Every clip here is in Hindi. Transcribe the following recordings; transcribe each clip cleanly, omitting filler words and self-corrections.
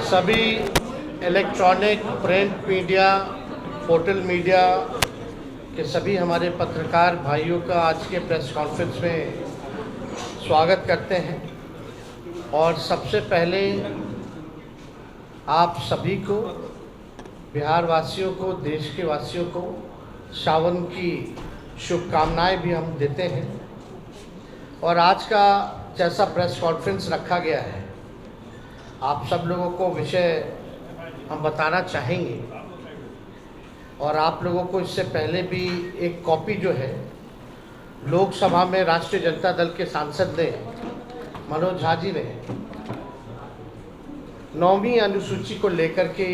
सभी electronic print media portal media के सभी हमारे पत्रकार भाइयों का आज के प्रेस कॉन्फ्रेंस में स्वागत करते हैं। और सबसे पहले आप सभी को, बिहार वासियों को, देश के वासियों को सावन की शुभकामनाएं भी हम देते हैं। और आज का जैसा प्रेस कॉन्फ्रेंस रखा गया है, आप सब लोगों को विषय हम बताना चाहेंगे। और आप लोगों को इससे पहले भी एक कॉपी जो है लोकसभा में राष्ट्रीय जनता दल के सांसद ने, मनोज झा जी ने 9वीं अनुसूची को लेकर के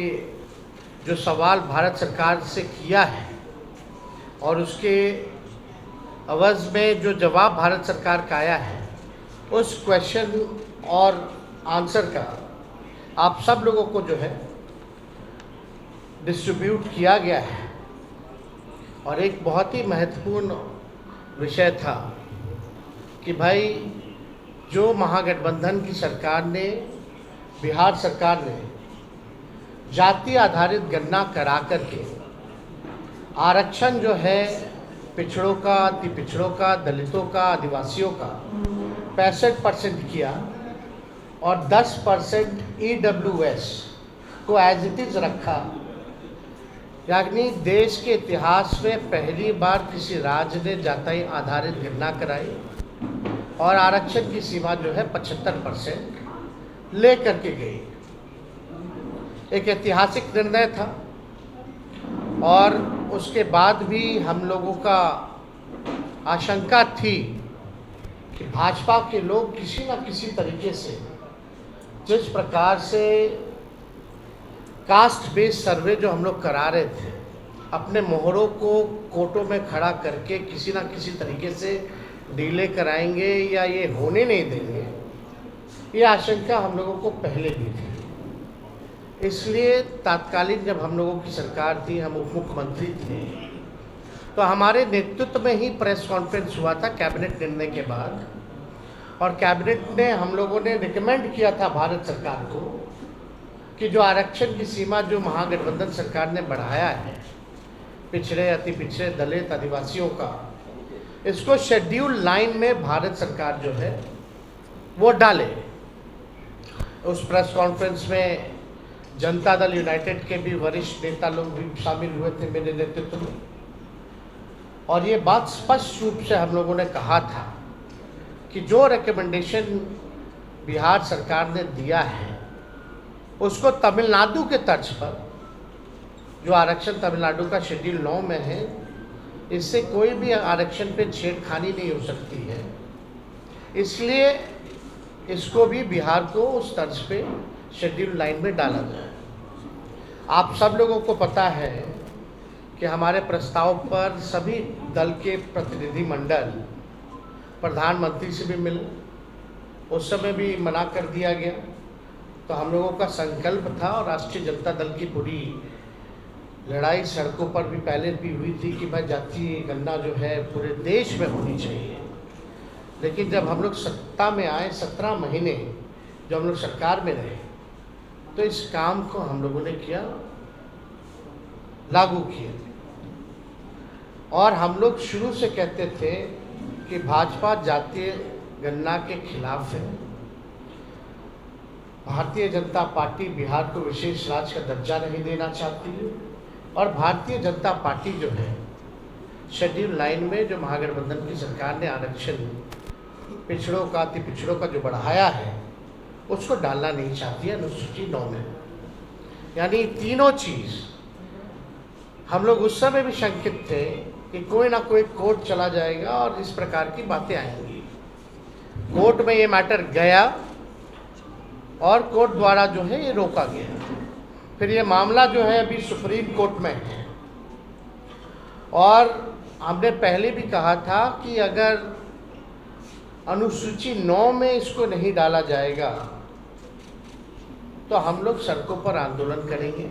जो सवाल भारत सरकार से किया है और उसके अवज़ में जो जवाब भारत सरकार का आया है, उस क्वेश्चन और आंसर का आप सब लोगों को जो है डिस्ट्रीब्यूट किया गया है। और एक बहुत ही महत्वपूर्ण विषय था कि भाई जो महागठबंधन की सरकार ने, बिहार सरकार ने जाति आधारित गणना करा करके आरक्षण जो है पिछड़ों का, अति पिछड़ों का, दलितों का, आदिवासियों का 65% किया और 10% EWS को एज इट इज़ रखा। यानी देश के इतिहास में पहली बार किसी राज्य ने जाति आधारित गणना कराई और आरक्षण की सीमा जो है 75% ले करके गई। एक ऐतिहासिक निर्णय था। और उसके बाद भी हम लोगों का आशंका थी कि भाजपा के लोग किसी न किसी तरीके से, जिस प्रकार से कास्ट बेस्ड सर्वे जो हम लोग करा रहे थे, अपने मोहरों को कोर्टों में खड़ा करके किसी न किसी तरीके से डीले कराएंगे या ये होने नहीं देंगे, ये आशंका हम लोगों को पहले भी थी। इसलिए तात्कालीन जब हम लोगों की सरकार थी, हम उप मुख्यमंत्री थे, तो हमारे नेतृत्व में ही प्रेस कॉन्फ्रेंस हुआ था कैबिनेट निर्णय के बाद। और कैबिनेट ने, हम लोगों ने रिकमेंड किया था भारत सरकार को कि जो आरक्षण की सीमा जो महागठबंधन सरकार ने बढ़ाया है पिछड़े, अति पिछड़े, दलित, आदिवासियों का, इसको शेड्यूल 9 में भारत सरकार जो है वो डाले। उस प्रेस कॉन्फ्रेंस में जनता दल यूनाइटेड के भी वरिष्ठ नेता लोग भी शामिल हुए थे मेरे नेतृत्व में। और ये बात स्पष्ट रूप से हम लोगों ने कहा था कि जो रिकमेंडेशन बिहार सरकार ने दिया है उसको तमिलनाडु के तर्ज पर, जो आरक्षण तमिलनाडु का शेड्यूल 9 में है, इससे कोई भी आरक्षण पे छेड़खानी नहीं हो सकती है। इसलिए इसको भी बिहार को उस तर्ज पे शेड्यूल 9 में डाला जाए। आप सब लोगों को पता है कि हमारे प्रस्ताव पर सभी दल के प्रतिनिधि मंडल प्रधानमंत्री से भी मिले, उस समय भी मना कर दिया गया। तो हम लोगों का संकल्प था और राष्ट्रीय जनता दल की पूरी लड़ाई सड़कों पर भी पहले भी हुई थी कि भाई जातीय गणना जो है पूरे देश में होनी चाहिए। लेकिन जब हम लोग सत्ता में आए, 17 महीने जब हम लोग सरकार में रहे, तो इस काम को हम लोगों ने किया, लागू किया। और हम लोग शुरू से कहते थे कि भाजपा जातीय गणना के खिलाफ है। भारतीय जनता पार्टी बिहार को विशेष राज्य का दर्जा नहीं देना चाहती है। और भारतीय जनता पार्टी जो है शेड्यूल 9 में जो महागठबंधन की सरकार ने आरक्षण पिछड़ों का, अति पिछड़ों का जो बढ़ाया है, उसको डालना नहीं चाहती है अनुसूची 9 में। यानी तीनों चीज़ हम लोग उस समय भी शंकित थे कि कोई ना कोई कोर्ट चला जाएगा और इस प्रकार की बातें आएंगी। कोर्ट में ये मैटर गया और कोर्ट द्वारा जो है ये रोका गया। फिर ये मामला जो है अभी सुप्रीम कोर्ट में है। और हमने पहले भी कहा था कि अगर अनुसूची 9 में इसको नहीं डाला जाएगा तो हम लोग सड़कों पर आंदोलन करेंगे।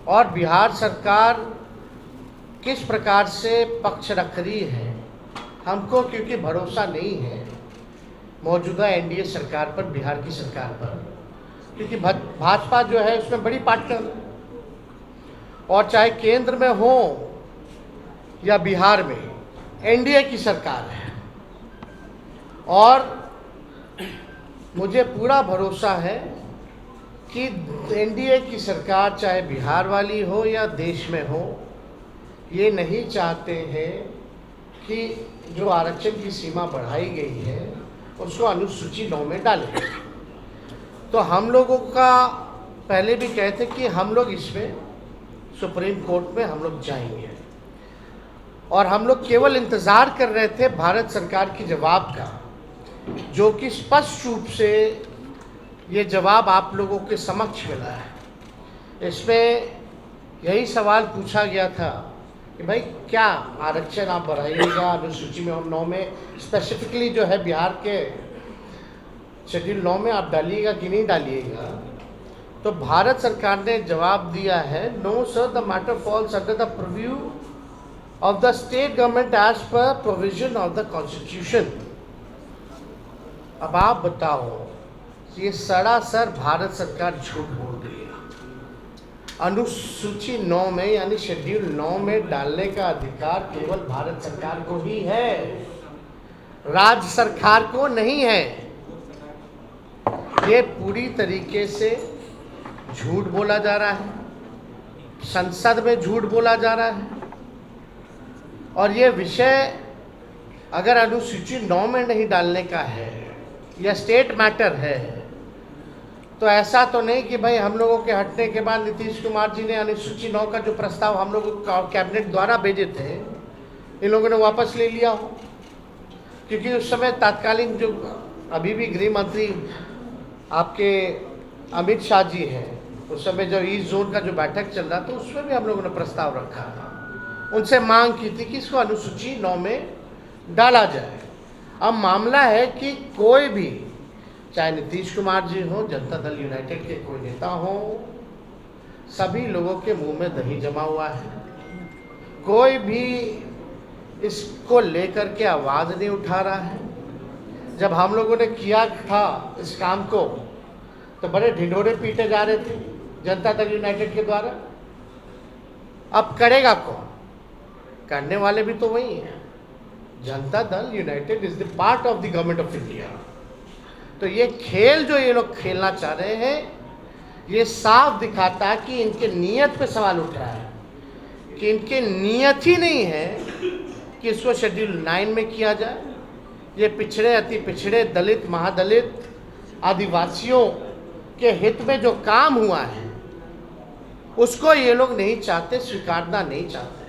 और बिहार सरकार किस प्रकार से पक्ष रख रही है, हमको क्योंकि भरोसा नहीं है मौजूदा एनडीए सरकार पर, बिहार की सरकार पर, क्योंकि भाजपा जो है उसमें बड़ी पार्टनर है, और चाहे केंद्र में हो या बिहार में एनडीए की सरकार है। और मुझे पूरा भरोसा है कि एनडीए की सरकार चाहे बिहार वाली हो या देश में हो, ये नहीं चाहते हैं कि जो आरक्षण की सीमा बढ़ाई गई है उसको अनुसूची 9 में डालें। तो हम लोगों का पहले भी कहते कि हम लोग इसमें सुप्रीम कोर्ट में हम लोग जाएंगे, और हम लोग केवल इंतज़ार कर रहे थे भारत सरकार के जवाब का, जो कि स्पष्ट रूप से ये जवाब आप लोगों के समक्ष मिला है। इसमें यही सवाल पूछा गया था कि भाई क्या आरक्षण आप बढ़ाइएगा अनुसूची में और 9 में, स्पेसिफिकली जो है बिहार के शेड्यूल 9 में आप डालिएगा कि नहीं डालिएगा। तो भारत सरकार ने जवाब दिया है, no sir, the matter falls under the preview of the state government as per provision of the constitution. अब आप बताओ, ये सरासर भारत सरकार झूठ बोल रही है। अनुसूची 9 में यानी शेड्यूल 9 में डालने का अधिकार केवल भारत सरकार को ही है, राज्य सरकार को नहीं है। ये पूरी तरीके से झूठ बोला जा रहा है, संसद में झूठ बोला जा रहा है। और ये विषय अगर अनुसूची 9 में नहीं डालने का है या स्टेट मैटर है, तो ऐसा तो नहीं कि भाई हम लोगों के हटने के बाद नीतीश कुमार जी ने अनुसूची 9 का जो प्रस्ताव हम लोगों को कैबिनेट द्वारा भेजे थे, इन लोगों ने वापस ले लिया हो। क्योंकि उस समय तत्कालीन जो अभी भी गृह मंत्री आपके अमित शाह जी हैं, उस समय जो ईस्ट जोन का जो बैठक चल रहा था उसमें भी हम लोगों ने प्रस्ताव रखा था, उनसे मांग की थी कि इसको अनुसूची 9 में डाला जाए। अब मामला है कि कोई भी, चाहे नीतीश कुमार जी हो, जनता दल यूनाइटेड के कोई नेता हो, सभी लोगों के मुंह में दही जमा हुआ है। कोई भी इसको लेकर के आवाज़ नहीं उठा रहा है। जब हम लोगों ने किया था इस काम को तो बड़े ढिंढोरे पीटे जा रहे थे जनता दल यूनाइटेड के द्वारा। अब करेगा कौन? करने वाले भी तो वही हैं। Janata Dal United is the part of the government of India. तो ये खेल जो ये लोग खेलना चाह रहे हैं, ये साफ दिखाता है कि इनके नीयत पे सवाल उठ रहा है, कि इनके नीयत ही नहीं है कि इसको शेड्यूल 9 में किया जाए। ये पिछड़े, अति पिछड़े, दलित, महादलित, आदिवासियों के हित में जो काम हुआ है उसको ये लोग नहीं चाहते, स्वीकारना नहीं चाहते,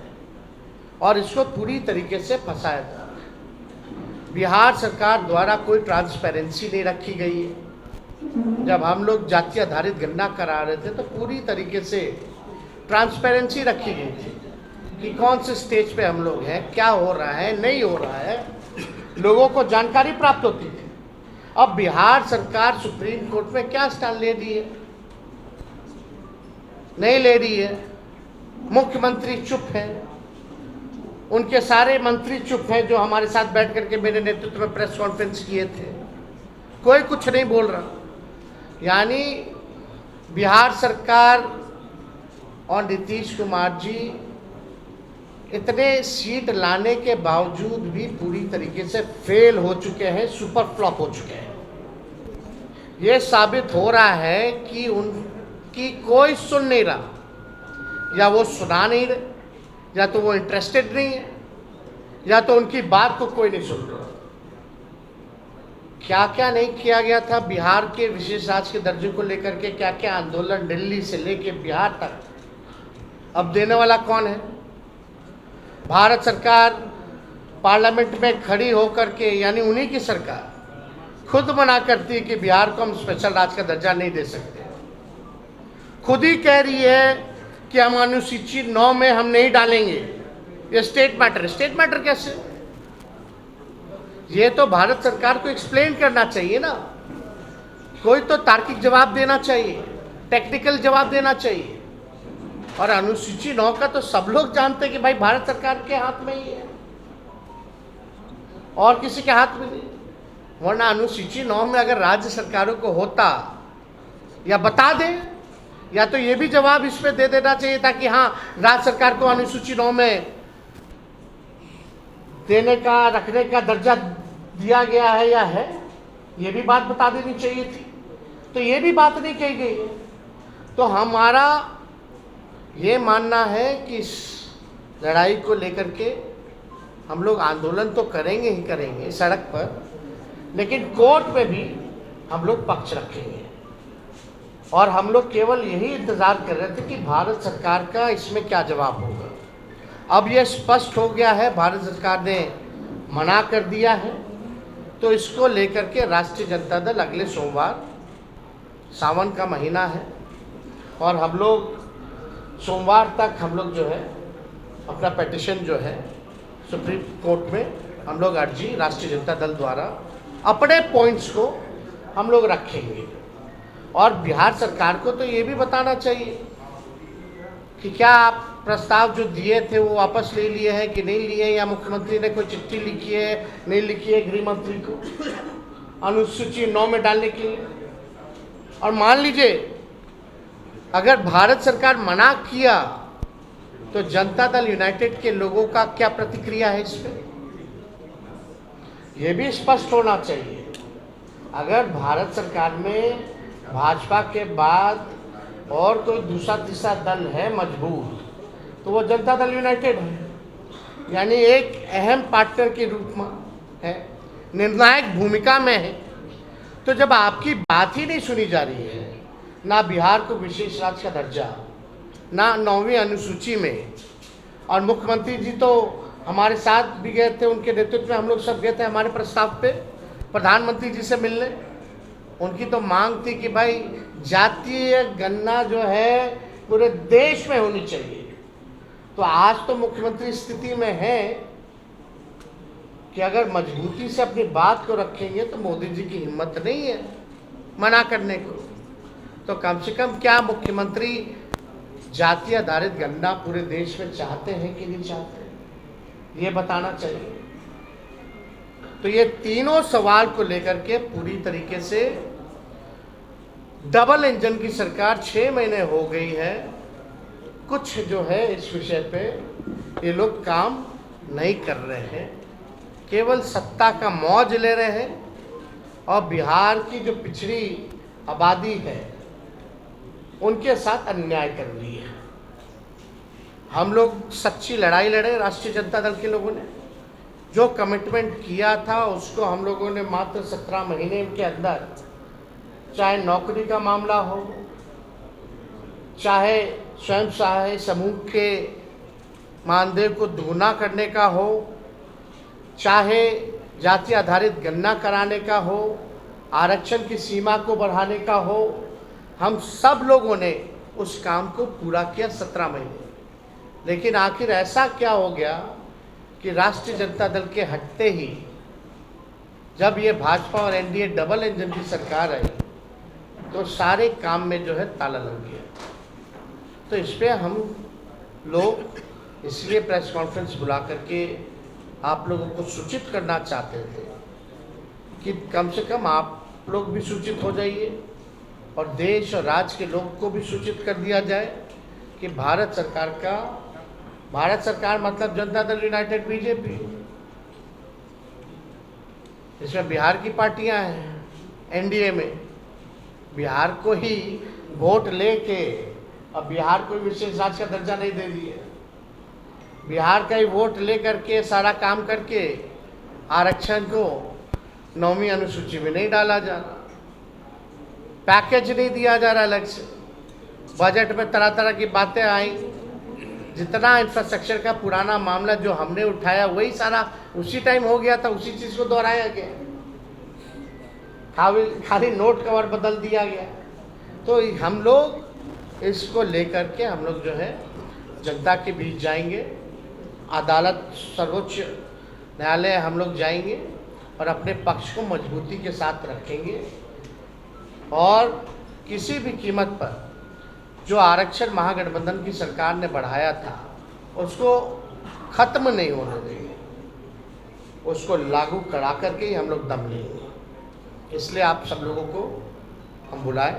और इसको पूरी तरीके से फंसाया जा रहा है। बिहार सरकार द्वारा कोई ट्रांसपेरेंसी नहीं रखी गई है। जब हम लोग जाति आधारित गणना करा रहे थे तो पूरी तरीके से ट्रांसपेरेंसी रखी गई थी कि कौन से स्टेज पे हम लोग हैं, क्या हो रहा है, नहीं हो रहा है, लोगों को जानकारी प्राप्त होती थी। अब बिहार सरकार सुप्रीम कोर्ट में क्या स्टैंड ले रही है? नहीं ले रही है। मुख्यमंत्री चुप है, उनके सारे मंत्री चुप हैं जो हमारे साथ बैठ करके मेरे नेतृत्व में प्रेस कॉन्फ्रेंस किए थे, कोई कुछ नहीं बोल रहा। यानी बिहार सरकार और नीतीश कुमार जी इतने सीट लाने के बावजूद भी पूरी तरीके से फेल हो चुके हैं, सुपर फ्लॉप हो चुके हैं। ये साबित हो रहा है कि उनकी कोई सुन नहीं रहा, या वो सुना नहीं रहे, या तो वो इंटरेस्टेड नहीं है, या तो उनकी बात को कोई नहीं सुन रहा। क्या क्या नहीं किया गया था बिहार के विशेष राज्य के दर्जे को लेकर के, क्या क्या आंदोलन दिल्ली से लेके बिहार तक। अब देने वाला कौन है? भारत सरकार पार्लियामेंट में खड़ी होकर के, यानी उन्हीं की सरकार खुद मना करती है कि बिहार को हम स्पेशल राज्य का दर्जा नहीं दे सकते। खुद ही कह रही है कि हम अनुसूची 9 में हम नहीं डालेंगे, ये स्टेट मैटर है। स्टेट मैटर कैसे? ये तो भारत सरकार को एक्सप्लेन करना चाहिए ना, कोई तो तार्किक जवाब देना चाहिए, टेक्निकल जवाब देना चाहिए। और अनुसूची 9 का तो सब लोग जानते हैं कि भाई भारत सरकार के हाथ में ही है और किसी के हाथ में नहीं। वरना अनुसूची 9 में अगर राज्य सरकारों को होता या बता दें, या तो ये भी जवाब इस पे दे देना चाहिए था कि हाँ, राज्य सरकार को अनुसूची 9 में देने का, रखने का दर्जा दिया गया है या है, ये भी बात बता देनी चाहिए थी। तो ये भी बात नहीं कही गई। तो हमारा ये मानना है कि इस लड़ाई को लेकर के हम लोग आंदोलन तो करेंगे ही करेंगे सड़क पर, लेकिन कोर्ट में भी हम लोग पक्ष रखेंगे। और हम लोग केवल यही इंतज़ार कर रहे थे कि भारत सरकार का इसमें क्या जवाब होगा। अब यह स्पष्ट हो गया है, भारत सरकार ने मना कर दिया है, तो इसको लेकर के राष्ट्रीय जनता दल अगले सोमवार, सावन का महीना है, और हम लोग सोमवार तक हम लोग जो है अपना पिटीशन जो है सुप्रीम कोर्ट में हम लोग अर्जी राष्ट्रीय जनता दल द्वारा अपने पॉइंट्स को हम लोग रखेंगे। और बिहार सरकार को तो ये भी बताना चाहिए कि क्या आप प्रस्ताव जो दिए थे वो वापस ले लिए हैं कि नहीं लिए, या मुख्यमंत्री ने कोई चिट्ठी लिखी है, नहीं लिखी है गृह मंत्री को अनुसूची 9 में डालने के लिए। और मान लीजिए अगर भारत सरकार मना किया तो जनता दल यूनाइटेड के लोगों का क्या प्रतिक्रिया है इस पर, यह भी स्पष्ट होना चाहिए। अगर भारत सरकार में भाजपा के बाद और कोई दूसरा तीसरा दल है मजबूत, तो वो जनता दल यूनाइटेड है, यानी एक अहम पार्टनर के रूप में है, निर्णायक भूमिका में है। तो जब आपकी बात ही नहीं सुनी जा रही है, ना बिहार को विशेष राज्य का दर्जा, ना 9वीं अनुसूची में, और मुख्यमंत्री जी तो हमारे साथ भी गए थे, उनके नेतृत्व में हम लोग सब गए थे हमारे प्रस्ताव पे प्रधानमंत्री जी से मिलने। उनकी तो मांग थी कि भाई जातीय गणना जो है पूरे देश में होनी चाहिए। तो आज तो मुख्यमंत्री स्थिति में है कि अगर मजबूती से अपनी बात को रखेंगे तो मोदी जी की हिम्मत नहीं है मना करने को। तो कम से कम क्या मुख्यमंत्री जातीय आधारित गणना पूरे देश में चाहते हैं कि नहीं चाहते, ये बताना चाहिए। तो ये तीनों सवाल को लेकर के पूरी तरीके से डबल इंजन की सरकार 6 महीने हो गई है, कुछ जो है इस विषय पे ये लोग काम नहीं कर रहे हैं, केवल सत्ता का मौज ले रहे हैं। और बिहार की जो पिछड़ी आबादी है उनके साथ अन्याय कर रही है। हम लोग सच्ची लड़ाई लड़े, राष्ट्रीय जनता दल के लोगों ने जो कमिटमेंट किया था उसको हम लोगों ने मात्र 17 महीने के अंदर, चाहे नौकरी का मामला हो, चाहे स्वयं सहायता समूह के मानदेय को दोगुना करने का हो, चाहे जाति आधारित गणना कराने का हो, आरक्षण की सीमा को बढ़ाने का हो, हम सब लोगों ने उस काम को पूरा किया 17 महीने। लेकिन आखिर ऐसा क्या हो गया कि राष्ट्रीय जनता दल के हटते ही जब ये भाजपा और एनडीए डबल इंजन की सरकार आई तो सारे काम में जो है ताला लग गया। तो इस पर हम लोग इसलिए प्रेस कॉन्फ्रेंस बुला करके आप लोगों को सूचित करना चाहते थे कि कम से कम आप लोग भी सूचित हो जाइए और देश और राज्य के लोग को भी सूचित कर दिया जाए कि भारत सरकार मतलब जनता दल यूनाइटेड बीजेपी, इसमें बिहार की पार्टियां हैं एनडीए में, बिहार को ही वोट लेके अब बिहार को विशेष राज्य का दर्जा नहीं दे दिए, बिहार का ही वोट ले करके सारा काम करके आरक्षण को 9वीं अनुसूची में नहीं डाला जा रहा, पैकेज नहीं दिया जा रहा अलग से। बजट में तरह तरह की बातें आई, जितना इंफ्रास्ट्रक्चर का पुराना मामला जो हमने उठाया वही सारा उसी टाइम हो गया था, उसी चीज़ को दोहराया गया, खाली नोट कवर बदल दिया गया। तो हम लोग इसको लेकर के हम लोग जो है जनता के बीच जाएंगे, अदालत सर्वोच्च न्यायालय हम लोग जाएंगे और अपने पक्ष को मजबूती के साथ रखेंगे और किसी भी कीमत पर जो आरक्षण महागठबंधन की सरकार ने बढ़ाया था उसको खत्म नहीं होने देंगे, उसको लागू करा करके ही हम लोग दम लेंगे। इसलिए आप सब लोगों को हम बुलाएं